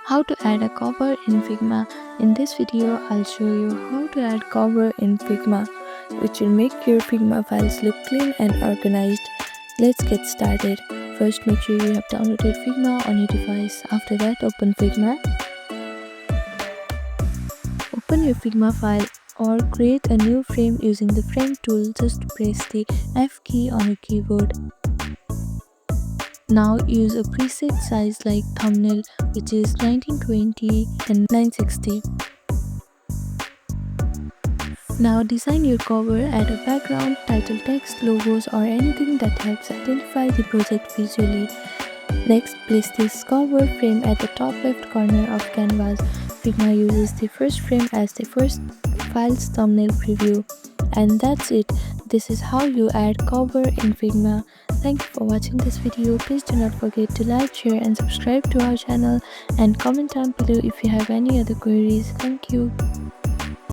How to add a cover in Figma. In this video, I'll show you how to add cover in Figma, which will make your Figma files look clean and organized. Let's get started. First, make sure you have downloaded Figma on your device. After that, open Figma. Open your Figma file or create a new frame using the frame tool. Just press the F key on your keyboard. Now use a preset size like thumbnail, which is 1920 and 960. Now design your cover, add a background, title text, logos or anything that helps identify the project visually. Next, place this cover frame at the top left corner of canvas. Figma uses the first frame as the first file's thumbnail preview. And that's it. This is how you add cover in Figma. Thank you for watching this video. Please do not forget to like, share and subscribe to our channel and comment down below if you have any other queries. Thank you.